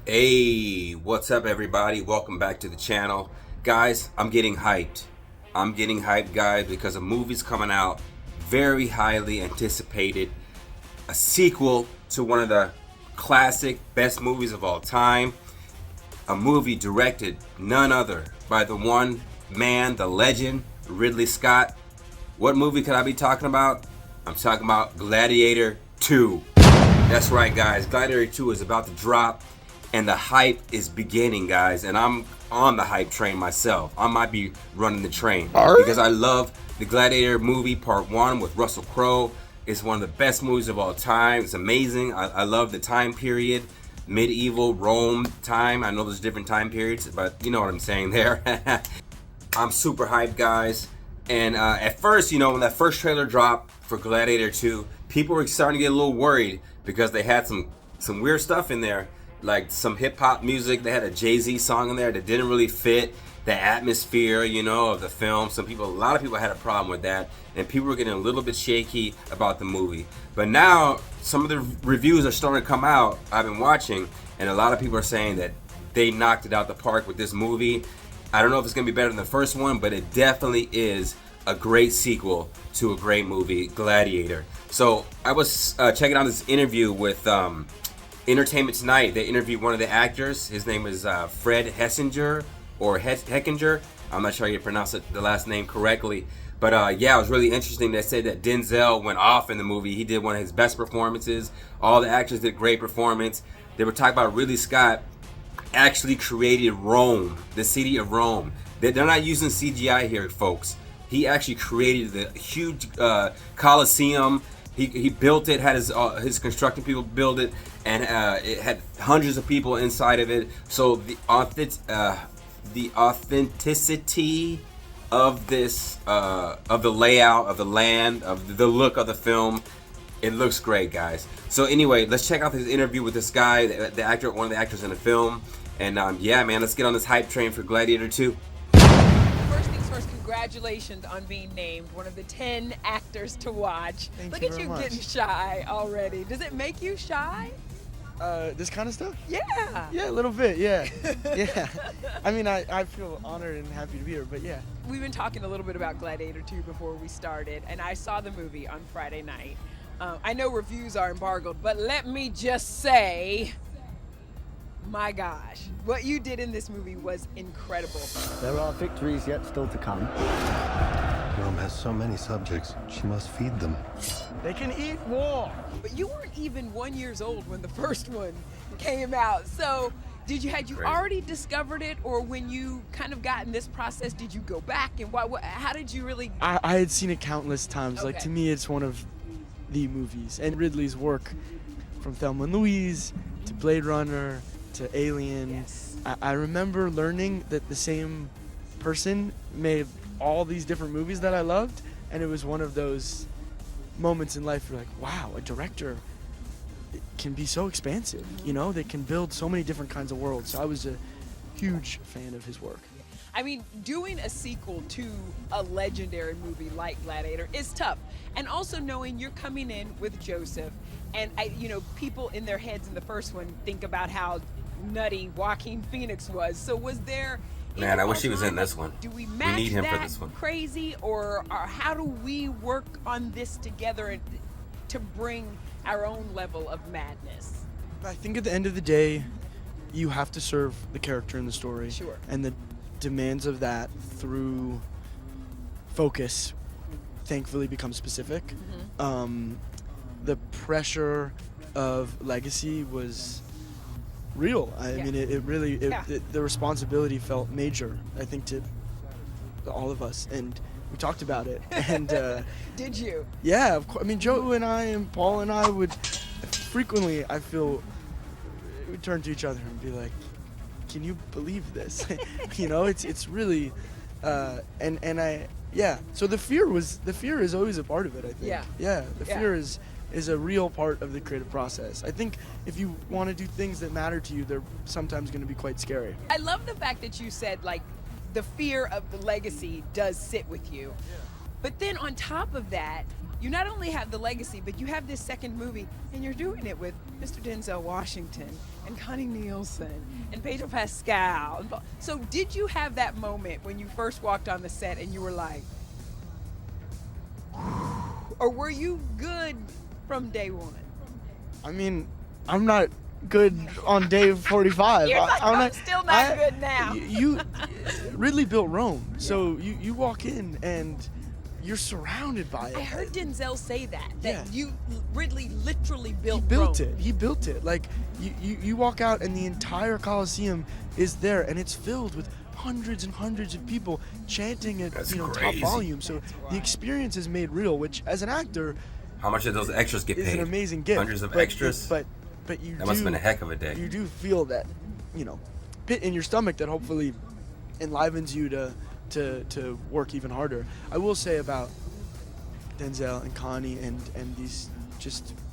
Hey, what's up everybody? Welcome back to the channel. Guys, I'm getting hyped. Guys, because a movie's coming out, very highly anticipated. A sequel to one of the classic best movies of all time. A movie directed none other by the one man, the legend, Ridley Scott. What movie could I be talking about? I'm talking about Gladiator 2. That's right, guys. Gladiator 2 is about to drop. And the hype is beginning, guys, and I'm on the hype train myself. I might be running the train because I love the Gladiator movie Part 1 with Russell Crowe. It's one of the best movies of all time. It's amazing. I love the time period, medieval Rome time. I know there's different time periods, but you know what I'm saying there. I'm super hyped, guys. And at first, when that first trailer dropped for Gladiator 2, people were starting to get a little worried because they had some weird stuff in there. Like some hip-hop music. They had a Jay-Z song in there that didn't really fit the atmosphere, of the film. A lot of people had a problem with that, and people were getting a little bit shaky about the movie. But now, some of the reviews are starting to come out, I've been watching, and a lot of people are saying that they knocked it out the park with this movie. I don't know if it's going to be better than the first one, but it definitely is a great sequel to a great movie, Gladiator. So, I was checking out this interview with Entertainment Tonight. They interviewed one of the actors. His name is Fred Hessinger or Heckinger. I'm not sure how you pronounce the last name correctly. But yeah, it was really interesting. They said that Denzel went off in the movie. He did one of his best performances. All the actors did great performance. They were talking about Ridley Scott actually created Rome, the city of Rome. They're not using CGI here, folks. He actually created the huge Colosseum. He built it, had his construction people build it, and it had hundreds of people inside of it. So the authenticity of this, of the layout, of the land, of the look of the film, it looks great, guys. So anyway, let's check out this interview with this guy, the actor, one of the actors in the film. And yeah, man, let's get on this hype train for Gladiator 2. First things first, congratulations on being named one of the 10 actors to watch. Thank Look you at very you much. getting shy already. Does it make you shy? This kind of stuff? Yeah. Yeah, a little bit, yeah. Yeah. I mean, I feel honored and happy to be here, but yeah. We've been talking a little bit about Gladiator 2 before we started, and I saw the movie on Friday night. I know reviews are embargoed, but let me just say, my gosh, what you did in this movie was incredible. There are victories yet still to come. Rome has so many subjects. She must feed them. They can eat war. But you weren't even 1 year old when the first one came out. So had you already discovered it, or when you kind of got in this process, did you go back and how did you really? I had seen it countless times. Like, Okay. to me, it's one of the movies. And Ridley's work, from Thelma and Louise to Blade Runner to Alien. Yes. I remember learning that the same person made all these different movies that I loved, and it was one of those moments in life where, like, wow, a director can be so expansive, they can build so many different kinds of worlds. So I was a huge fan of his work. I mean, doing a sequel to a legendary movie like Gladiator is tough. And also knowing you're coming in with Joseph, and people in their heads in the first one think about how nutty Joaquin Phoenix was. So was there? Man, I wish he was in this one. Do we match need him for that this one. crazy, or how do we work on this together to bring our own level of madness? I think at the end of the day, you have to serve the character in the story. Sure. And the demands of that through focus thankfully become specific. The pressure of legacy was real. I mean, it really, the responsibility felt major, I think, to all of us. And we talked about it. And Did you? yeah, of course. I mean, Joe and I and Paul and I would frequently, I feel, we'd turn to each other and be like, can you believe this? It's really, so the fear is always a part of it, I think. Yeah. The fear is a real part of the creative process. I think if you want to do things that matter to you, they're sometimes going to be quite scary. I love the fact that you said, like, the fear of the legacy does sit with you. But then on top of that, you not only have the legacy, but you have this second movie, and you're doing it with Mr. Denzel Washington and Connie Nielsen and Pedro Pascal. So did you have that moment when you first walked on the set and you were like, or were you good from day one? I mean, I'm not good on day 45. You're like, I'm still not good now. Ridley built Rome, so you walk in and you're surrounded by it. I heard Denzel say that Yeah. Ridley literally built He built Rome. it. He built it. Like you walk out and the entire Coliseum is there, and it's filled with hundreds and hundreds of people chanting at That's top crazy. volume. So the experience is made real, which as an actor How much did those extras get is paid? an amazing gift. Hundreds of But- extras? But you That must have been a heck of a day. You do feel that, pit in your stomach that hopefully enlivens you to work even harder. I will say about Denzel and Connie and these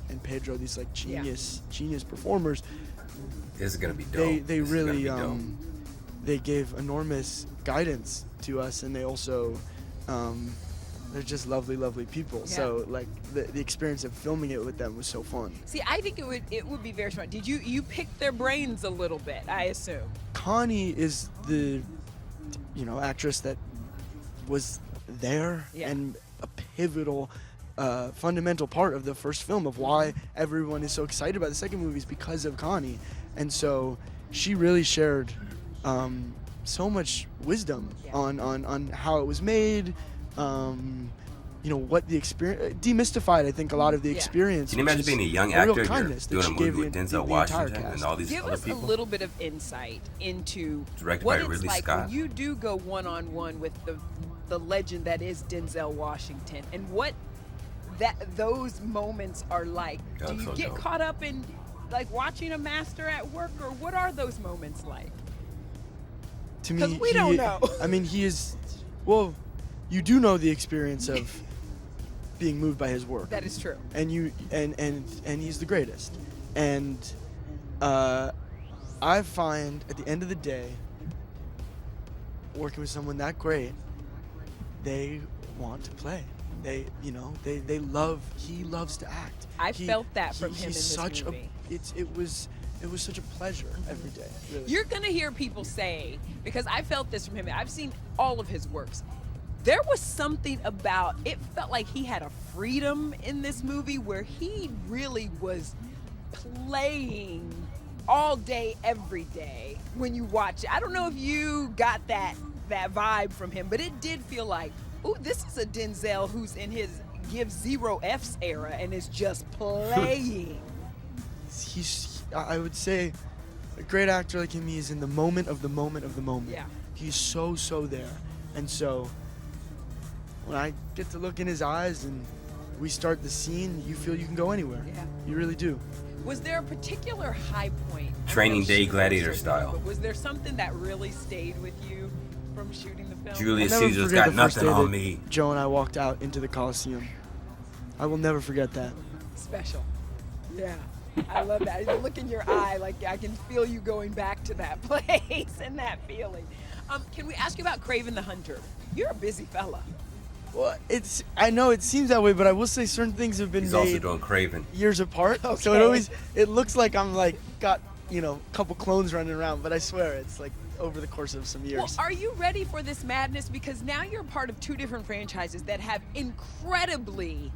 and Pedro, these like genius performers. This is gonna be dope. They This is gonna really be dope. they gave enormous guidance to us, and they also they're just lovely people. Yeah. So like the experience of filming it with them was so fun. See, I think it would be very smart. Did you pick their brains a little bit, I assume? Connie is the actress that was there Yeah. and a pivotal fundamental part of the first film of why everyone is so excited about the second movie is because of Connie. And so she really shared so much wisdom Yeah. on how it was made, what the experience demystified, I think, a lot of the Yeah. experience. Can you which imagine is being a young real actor kindness doing that a she movie gave with the Denzel entire Washington cast. and all these Give other us people? a little bit of insight into Directed what by it's Ridley like Scott. when you do go one-on-one with the legend that is Denzel Washington, and what those moments are like. That's Do you so get dope. caught up in like watching a master at work, or what are those moments like? To me, 'Cause we don't know. I mean, he is. Well, you do know the experience of being moved by his work, That is true. and he's the greatest. And I find at the end of the day, working with someone that great, they want to play. They love. He loves to act. I felt that from him in he's this such movie. It was such a pleasure every day. Really. You're gonna hear people say, because I felt this from him, I've seen all of his works. There was something about it, felt like he had a freedom in this movie where he really was playing all day, every day when you watch it. I don't know if you got that vibe from him, but it did feel like, ooh, this is a Denzel who's in his give 0 F's era and is just playing. I would say a great actor like him, he's in the moment of the moment of the moment. Yeah. He's so there. And so when I get to look in his eyes and we start the scene, you feel you can go anywhere. Yeah. You really do. Was there a particular high point? I Training know Day shooting Gladiator was so style. good, but was there something that really stayed with you from shooting the film? Julius I'll never Caesar's forget got the first nothing day on that me. Joe and I walked out into the Coliseum. I will never forget that. Special. Yeah. I love that. I look in your eye, like I can feel you going back to that place and that feeling. Can we ask you about Craven the Hunter? You're a busy fella. Well, I know it seems that way, but I will say certain things have been He's also made doing Craven. years apart. So Okay. it looks like I'm like got a couple clones running around, but I swear it's like over the course of some years. Well, are you ready for this madness? Because now you're a part of two different franchises that have incredibly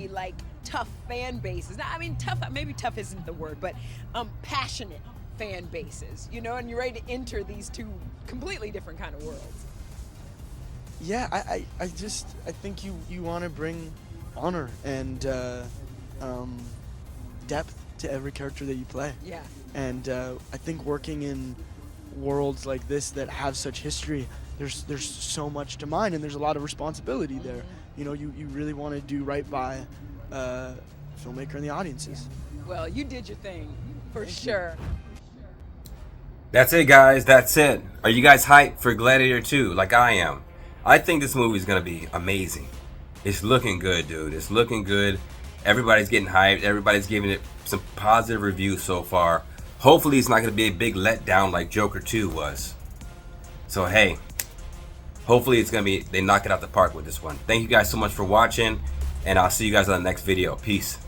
like tough fan bases. Now, I mean, maybe tough isn't the word, but passionate fan bases, and you're ready to enter these two completely different kind of worlds. Yeah, I think you want to bring honor and depth to every character that you play. Yeah. And I think working in worlds like this that have such history, there's so much to mine, and there's a lot of responsibility there. You really want to do right by filmmaker and the audiences. Well, you did your thing, for sure. That's it, guys. That's it. Are you guys hyped for Gladiator 2 like I am? I think this movie is going to be amazing. It's looking good, dude. It's looking good. Everybody's getting hyped. Everybody's giving it some positive reviews so far. Hopefully it's not going to be a big letdown like Joker 2 was. So, hey, hopefully it's going to be, they knock it out the park with this one. Thank you guys so much for watching, and I'll see you guys on the next video. Peace.